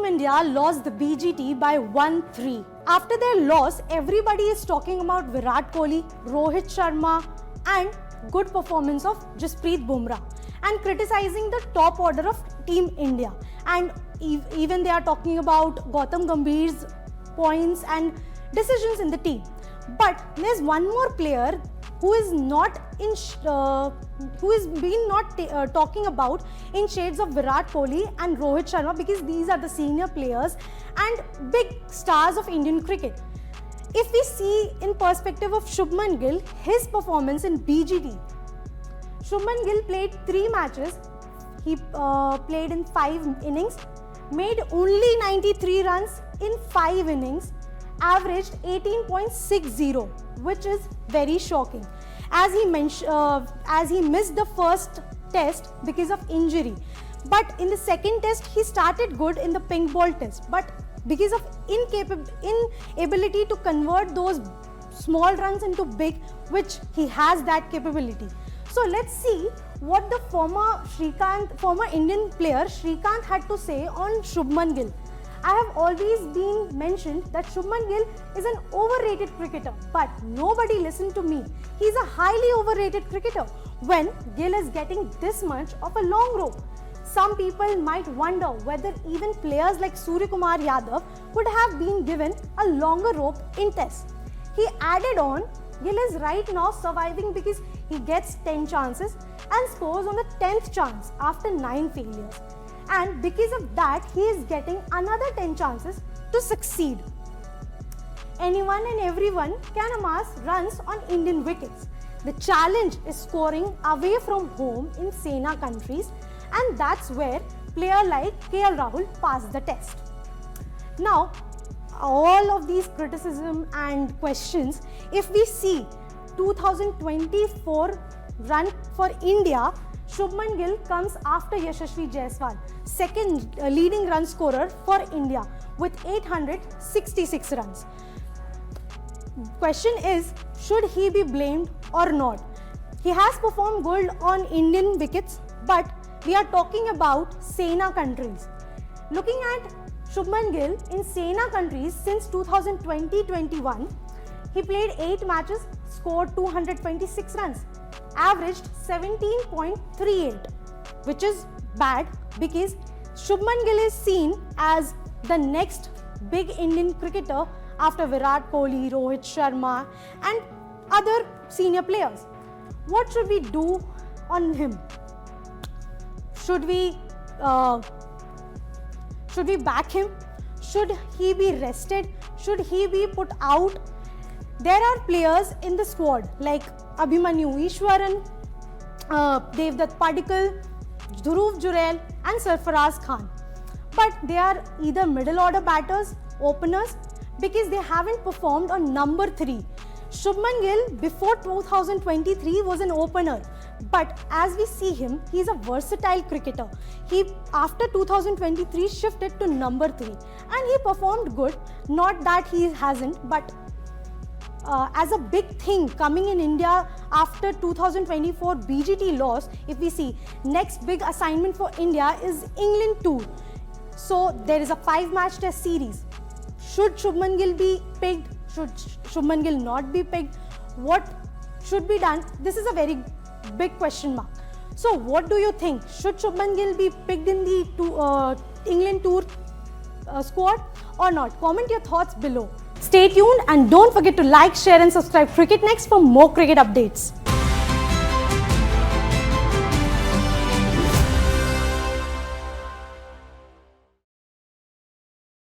India lost the BGT by 1-3. After their loss, everybody is talking about Virat Kohli, Rohit Sharma and good performance of Jasprit Bumrah and criticizing the top order of Team India. And even they are talking about Gautam Gambhir's points and decisions in the team. But there's one more player who is not in who is been not talking about in shades of Virat Kohli and Rohit Sharma, because these are the senior players and big stars of Indian cricket. If we see in perspective of Shubman Gill, his performance in BGT, Shubman Gill played 3 matches. He played in 5 innings, made only 93 runs in 5 innings, averaged 18.60, which is very shocking. As he missed the first test because of injury, but in the second test he started good in the pink ball test, but because of inability to convert those small runs into big, which he has that capability. So let's see what the former Indian player Shrikant had to say on Shubman Gill. I have always been mentioned that Shubman Gill is an overrated cricketer, but nobody listened to me. He's a highly overrated cricketer when Gill is getting this much of a long rope. Some people might wonder whether even players like Suryakumar Yadav could have been given a longer rope in tests. He added on, Gill is right now surviving because he gets 10 chances and scores on the 10th chance after 9 failures. And because of that, he is getting another 10 chances to succeed. Anyone and everyone can amass runs on Indian wickets. The challenge is scoring away from home in Sena countries, and that's where player like KL Rahul passed the test. Now, all of these criticism and questions, if we see 2024 run for India, Shubman Gill comes after Yashasvi Jaiswal, second leading run scorer for India with 866 runs. Question is, should he be blamed or not? He has performed good on Indian wickets, but we are talking about Sena countries. Looking at Shubman Gill in Sena countries since 2020-21, he played 8 matches, scored 226 runs, averaged 17.38, which is bad because Shubman Gill is seen as the next big Indian cricketer after Virat Kohli, Rohit Sharma and other senior players. What should we do on him? Should we back him? Should he be rested? Should he be put out? There are players in the squad like Abhimanyu Ishwaran, Devdutt Padikkal, Dhruv Jurel and Sarfaraz Khan. But they are either middle order batters, openers, because they haven't performed on number 3. Shubman Gill before 2023 was an opener, but as we see him, he is a versatile cricketer. He after 2023 shifted to number 3 and he performed good. Not that he hasn't, but as a big thing coming in India after 2024 BGT loss, if we see, next big assignment for India is England tour. So there is a 5-match test series. Should Shubman Gill be picked? Should Shubman Gill not be picked? What should be done? This is a very big question mark. So what do you think? Should Shubman Gill be picked in the England tour squad or not? Comment your thoughts below. Stay tuned and don't forget to like, share and subscribe Cricket Next for more cricket updates.